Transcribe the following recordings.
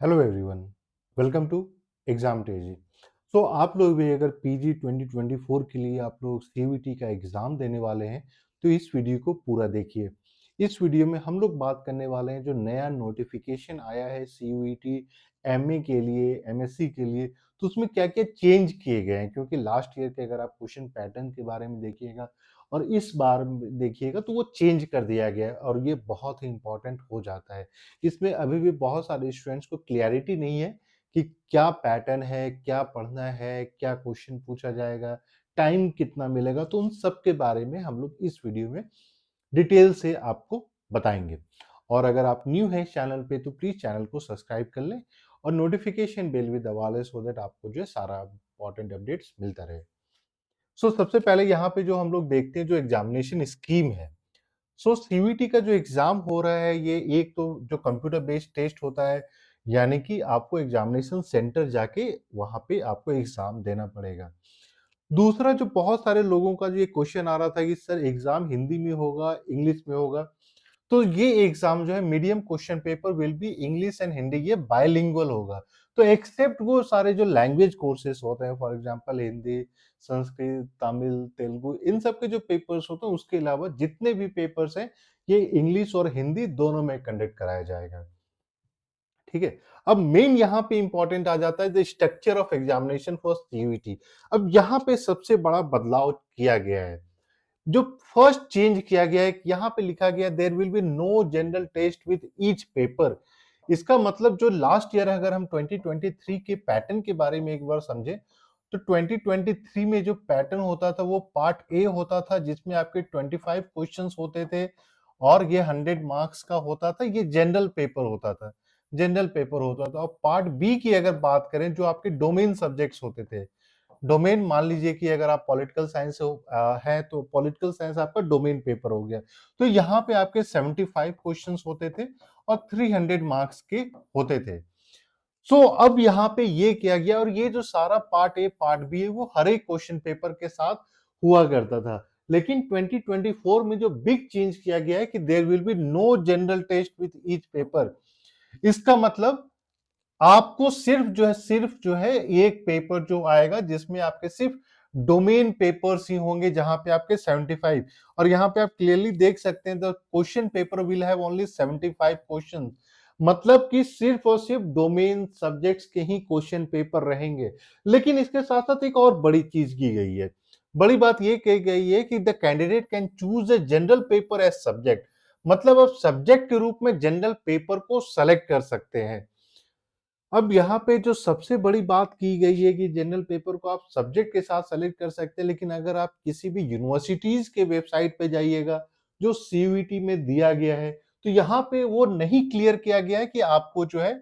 Hello everyone, welcome to exam टेजी। आप लोग भी अगर पीजी 2024 के लिए आप लोग सीयूईटी का एग्ज़ाम देने वाले हैं तो इस वीडियो को पूरा देखिए। इस वीडियो में हम लोग बात करने वाले हैं जो नया नोटिफिकेशन आया है सीयूईटी एमए के लिए, एमएससी के लिए, तो उसमें क्या-क्या चेंज किए गए हैं, क्योंकि लास्ट ईयर के अगर आप क्वेश्चन पैटर्न के बारे में देखिएगा और इस बार देखिएगा तो वो चेंज कर दिया गया है और ये बहुत ही इम्पोर्टेंट हो जाता है। इसमें अभी भी बहुत सारे स्टूडेंट्स को क्लैरिटी नहीं है कि क्या पैटर्न है, क्या पढ़ना है, क्या क्वेश्चन पूछा जाएगा, टाइम कितना मिलेगा, तो उन सब के बारे में हम लोग इस वीडियो में डिटेल से आपको बताएंगे। और अगर आप न्यू हैं चैनल पे तो प्लीज चैनल को सब्सक्राइब कर लें और नोटिफिकेशन बेल भी दबा लें सो दैट आपको जो है सारा इंपॉर्टेंट अपडेट्स मिलता रहे। सबसे पहले यहाँ पे जो हम लोग देखते हैं जो एग्जामिनेशन स्कीम है। सीयूईटी का जो एग्जाम हो रहा है ये एक तो जो कंप्यूटर बेस्ड टेस्ट होता है, यानी कि आपको एग्जामिनेशन सेंटर जाके वहां पे आपको एग्जाम देना पड़ेगा। दूसरा जो बहुत सारे लोगों का जो ये क्वेश्चन आ रहा था कि सर एग्जाम हिंदी में होगा, इंग्लिश में होगा, तो ये एग्जाम जो है medium question paper will be English and Hindi, ये बायलिंगुअल होगा। तो एक्सेप्ट वो सारे जो लैंग्वेज कोर्सेस होते हैं, फॉर एग्जांपल हिंदी, संस्कृत, तमिल, तेलुगु, इन सब के जो पेपर्स होते हैं उसके अलावा जितने भी पेपर्स हैं ये इंग्लिश और हिंदी दोनों में कंडक्ट कराया जाएगा। ठीक है। अब मेन यहाँ पे इंपॉर्टेंट आ जाता है the structure of examination for CUET. अब यहाँ पे सबसे बड़ा बदलाव किया गया है। जो फर्स्ट चेंज किया गया है, यहाँ पे लिखा गया there will be no general test with each paper. इसका मतलब जो लास्ट ईयर अगर हम 2023 के पैटर्न के बारे में एक बार समझें तो 2023 में जो पैटर्न होता था वो पार्ट ए होता था जिसमें आपके 25 क्वेश्चंस होते थे और ये 100 मार्क्स का होता था, ये जनरल पेपर होता था। जनरल पेपर होता था। और पार्ट बी की अगर बात करें जो आपके डोमेन सब्जेक्ट्स होते थे, डोमेन मान लीजिए कि अगर आप पॉलिटिकल साइंस है तो पॉलिटिकल साइंस आपका डोमेन पेपर हो गया। तो यहाँ पे आपके 75 क्वेश्चंस होते थे और 300 मार्क्स के होते थे। अब यहाँ पे ये किया गया और ये जो सारा पार्ट ए पार्ट बी है वो हर एक क्वेश्चन पेपर के साथ हुआ करता था। लेकिन 2024 में जो बिग चेंज किया गया है कि there will be no general test with each paper. इसका मतलब आपको सिर्फ जो है एक पेपर जो आएगा जिसमें आपके सिर्फ डोमेन पेपर्स ही होंगे जहां पे आपके 75, और यहां पे आप क्लियरली देख सकते हैं the question paper will have only 75 question. मतलब कि सिर्फ और सिर्फ डोमेन सब्जेक्ट्स के ही क्वेश्चन पेपर रहेंगे। लेकिन इसके साथ साथ एक और बड़ी चीज की गई है। बड़ी बात यह कही गई है कि the candidate can choose a general paper as subject. मतलब आप सब्जेक्ट के रूप में जनरल पेपर को सेलेक्ट कर सकते हैं। अब यहाँ पे जो सबसे बड़ी बात की गई है कि जनरल पेपर को आप सब्जेक्ट के साथ सेलेक्ट कर सकते हैं, लेकिन अगर आप किसी भी यूनिवर्सिटीज के वेबसाइट पे जाइएगा जो सीयूईटी में दिया गया है तो यहाँ पे वो नहीं क्लियर किया गया है कि आपको जो है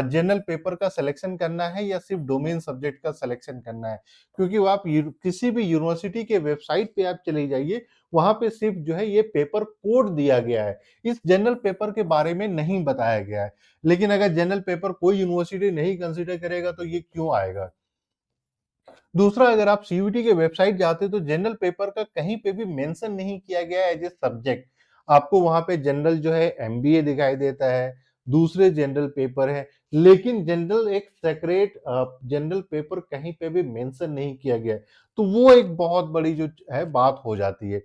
जनरल पेपर का सिलेक्शन करना है या सिर्फ डोमेन सब्जेक्ट का सिलेक्शन करना है। क्योंकि वो आप किसी भी यूनिवर्सिटी के वेबसाइट पे आप चले जाइए, वहां पे सिर्फ जो है ये पेपर कोड दिया गया है, इस जनरल पेपर के बारे में नहीं बताया गया है। लेकिन अगर जनरल पेपर कोई यूनिवर्सिटी नहीं कंसीडर करेगा तो ये क्यों आएगा। दूसरा, अगर आप सीयूईटी के वेबसाइट जाते तो जनरल पेपर का कहीं पे भी मेंशन नहीं किया गया है एज ए सब्जेक्ट। आपको वहां पे जनरल जो है एमबीए दिखाई देता है, दूसरे जनरल पेपर है, लेकिन जनरल एक सेपरेट जनरल पेपर कहीं पे भी मेंशन नहीं किया गया है। तो वो एक बहुत बड़ी जो है बात हो जाती है।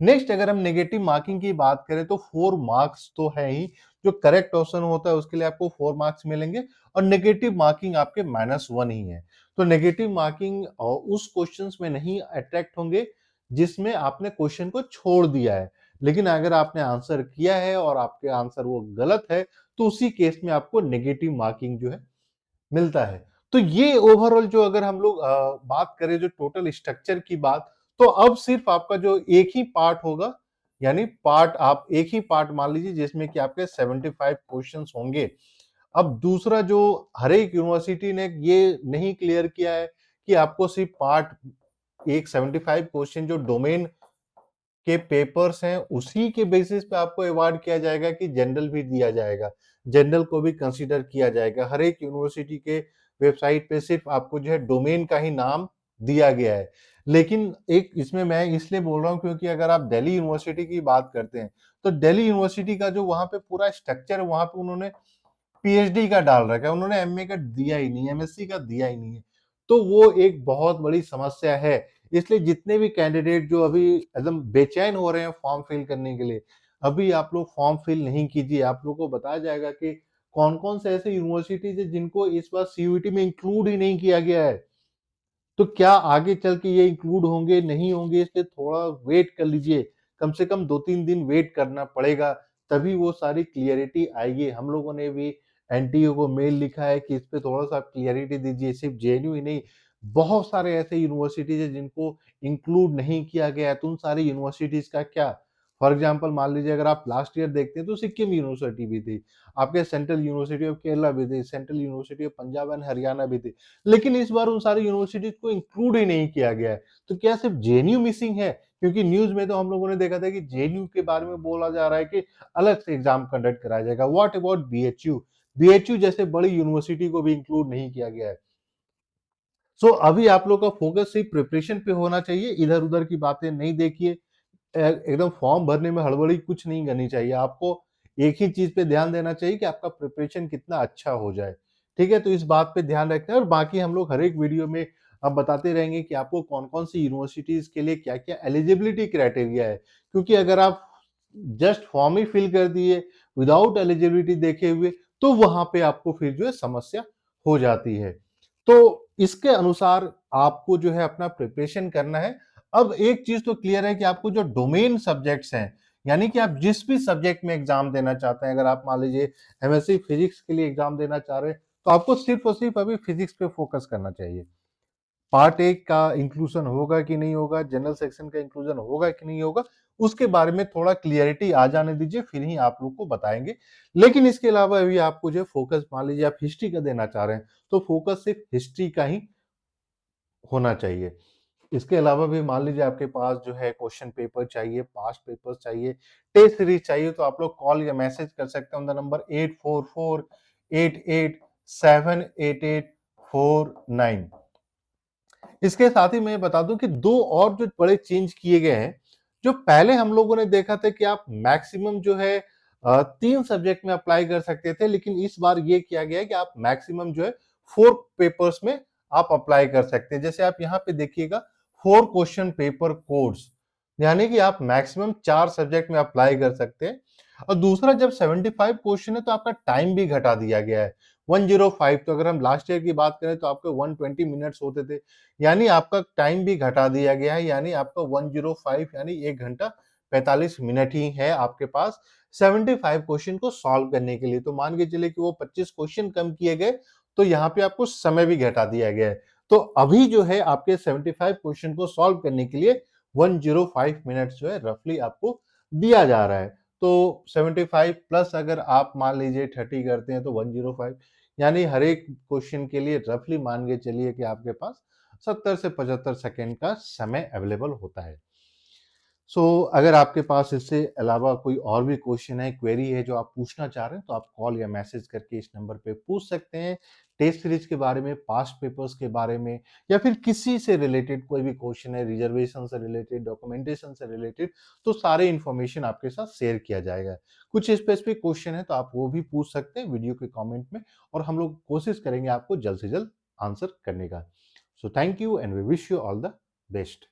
नेक्स्ट, अगर हम नेगेटिव मार्किंग की बात करें तो 4 मार्क्स तो है ही। जो करेक्ट ऑप्शन होता है उसके लिए आपको 4 मार्क्स मिलेंगे और नेगेटिव मार्किंग आपके -1 ही है। तो नेगेटिव मार्किंग उस क्वेश्चंस में नहीं अट्रैक्ट होंगे जिसमें आपने क्वेश्चन को छोड़ दिया है। लेकिन अगर आपने आंसर किया है और आपके आंसर वो गलत है तो उसी केस में आपको नेगेटिव मार्किंग जो है मिलता है। तो ये ओवरऑल जो अगर हम लोग बात करें जो टोटल स्ट्रक्चर की बात, तो अब सिर्फ आपका जो एक ही पार्ट होगा, यानी पार्ट आप एक ही पार्ट मान लीजिए जिसमें कि आपके 75 क्वेश्चंस होंगे। अब दूसरा जो हर एक यूनिवर्सिटी ने ये नहीं क्लियर किया है कि आपको सिर्फ पार्ट एक 75 क्वेश्चन जो डोमेन के पेपर्स हैं उसी के बेसिस पे आपको अवार्ड किया जाएगा कि जनरल भी दिया जाएगा, जनरल को भी कंसीडर किया जाएगा। हर एक यूनिवर्सिटी के वेबसाइट पे सिर्फ आपको जो है डोमेन का ही नाम दिया गया है। लेकिन एक इसमें मैं इसलिए बोल रहा हूँ क्योंकि अगर आप दिल्ली यूनिवर्सिटी की बात करते हैं तो दिल्ली यूनिवर्सिटी का जो वहां पे पूरा स्ट्रक्चर है वहां पे उन्होंने पीएचडी का डाल रखा है, उन्होंने एमए का दिया ही नहीं, एमएससी का दिया ही नहीं है। तो वो एक बहुत बड़ी समस्या है। इसलिए जितने भी कैंडिडेट जो अभी एकदम बेचैन हो रहे हैं फॉर्म फिल करने के लिए, अभी आप लोग फॉर्म फिल नहीं कीजिए। आप लोगों को बताया जाएगा कि कौन-कौन से ऐसे यूनिवर्सिटीज़ है जिनको इस बार सीयूईटी में इंक्लूड ही नहीं किया गया है। तो क्या आगे चल के ये इंक्लूड होंगे, नहीं होंगे, इसलिए थोड़ा वेट कर लीजिए। कम से कम 2-3 दिन वेट करना पड़ेगा, तभी वो सारी क्लैरिटी आएगी। हम लोगों ने भी एनटीए को मेल लिखा है कि इस पे थोड़ा-सा क्लैरिटी दीजिए, सिर्फ जेएनयू ही नहीं, बहुत सारे ऐसे यूनिवर्सिटीज़ हैं जिनको इंक्लूड नहीं किया गया है, तो उन सारी यूनिवर्सिटीज़ का क्या? फॉर एग्जाम्पल मान लीजिए अगर आप लास्ट ईयर देखते हैं तो सिक्किम यूनिवर्सिटी भी थी, आपके सेंट्रल यूनिवर्सिटी ऑफ केरला भी थी, central university of Punjab and Haryana भी थी। लेकिन इस बार उन सारी यूनिवर्सिटीज को इंक्लूड ही नहीं किया गया है। तो क्या सिर्फ जेएनयू मिसिंग है? क्योंकि न्यूज़ में तो हम लोगों ने देखा था कि जेएनयू के बारे में बोला जा रहा है कि अलग से एग्जाम कंडक्ट कराया जाएगा। What about BHU? बीएचयू जैसे बड़ी यूनिवर्सिटी को भी इंक्लूड नहीं किया गया है। सो अभी आप लोग का फोकस सिर्फ प्रिपरेशन पे होना चाहिए, इधर-उधर की बातें नहीं देखिए। एकदम फॉर्म भरने में हड़बड़ी कुछ नहीं करनी चाहिए। आपको एक ही चीज़ पे ध्यान देना चाहिए कि आपका प्रिपरेशन कितना अच्छा हो जाए। ठीक है? तो इस बात पे ध्यान रखना है और बाकी हम लोग हर एक वीडियो में अब बताते रहेंगे कि आपको कौन-कौन सी यूनिवर्सिटीज़ के लिए क्या-क्या एलिजिबिलिटी क्राइटेरिया है। क्योंकि अगर आप जस्ट फॉर्म ही फिल कर दिए विदाउट एलिजिबिलिटी देखे हुए, तो वहाँ पे आपको फिर जो है समस्या हो जाती है। तो इसके अनुसार आपको जो है अपना प्रिपरेशन करना है। अब एक चीज़ तो क्लियर है कि आपको जो डोमेन सब्जेक्ट्स हैं, यानी कि आप जिस भी सब्जेक्ट में एग्ज़ाम देना चाहते हैं, अगर आप मान लीजिए एमएससी फिज़िक्स के लिए एग्ज़ाम देना चाह रहे हैं, तो आपको सिर्फ़ और सिर्फ़ अभी फिज़िक्स पे फ़ोकस करना चाहिए। पार्ट 1 का इंक्लूजन होगा कि नहीं होगा, जनरल सेक्शन का इंक्लूजन होगा कि नहीं होगा, उसके बारे में थोड़ा क्लैरिटी आ जाने दीजिए, फिर ही आप लोग को बताएँगे। लेकिन इसके अलावा अभी आपको जो है फ़ोकस मान लीजिए आप हिस्ट्री का देना चाह रहे हैं, तो फ़ोकस सिर्फ़ हिस्ट्री का ही होना चाहिए। इसके अलावा भी मान लीजिए आपके पास जो है क्वेश्चन पेपर चाहिए, पास्ट पेपर्स चाहिए, टेस्ट सीरीज़ चाहिए तो आप लोग कॉल या मैसेज कर सकते हैं ऑन द नंबर 8448878849। इसके साथ ही मैं बता दूं कि 2 और जो बड़े चेंज किए गए हैं, जो पहले हम लोगों ने देखा था कि आप मैक्सिमम जो है 3 सब्जेक्ट में अप्लाई कर सकते थे, लेकिन इस बार ये किया गया है कि आप मैक्सिमम जो है 4 पेपर्स में आप अप्लाई कर सकते हैं। जैसे आप यहाँ पे देखिएगा 4 क्वेश्चन पेपर कोड्स, यानी कि आप मैक्सिमम 4 सब्जेक्ट में अप्लाई कर सकते हैं। और दूसरा जब 75 क्वेश्चन है तो आपका टाइम भी घटा दिया गया है। 105 तो अगर हम लास्ट ईयर की बात करें तो आपके 120 मिनट्स होते थे, यानी आपका टाइम भी घटा दिया गया है, यानी आपका 105 यानी 1 घंटा 45 मिनट ही है आपके पास 75 क्वेश्चन को सॉल्व करने के लिए। तो मान के चलिए कि वो 25 क्वेश्चन कम किए गए, तो यहाँ पे आपको समय भी घटा दिया गया है। तो अभी जो है आपके 75 क्वेश्चन को सॉल्व करने के लिए 105 मिनट्स जो है रफली आपको दिया जा रहा है। तो 75 प्लस अगर आप मान लीजिए 30 करते हैं तो 105, यानी हर एक क्वेश्चन के लिए रफली मान के चलिए कि आपके पास 70 से 75 सेकंड का समय अवेलेबल होता है। अगर आपके पास इससे अलावा कोई और भी क्वेश्चन है, क्वेरी है जो आप पूछना चाह रहे हैं, तो आप कॉल या मैसेज करके इस नंबर पे पूछ सकते हैं। टेस्ट सीरीज के बारे में, पास्ट पेपर्स के बारे में या फिर किसी से रिलेटेड कोई भी क्वेश्चन है, रिजर्वेशन से रिलेटेड, डॉक्यूमेंटेशन से रिलेटेड, तो सारे इन्फॉर्मेशन आपके साथ शेयर किया जाएगा। कुछ स्पेसिफिक क्वेश्चन है तो आप वो भी पूछ सकते हैं वीडियो के कमेंट में और हम लोग कोशिश करेंगे आपको जल्द से जल्द आंसर करने का। Thank you and we wish you all the best.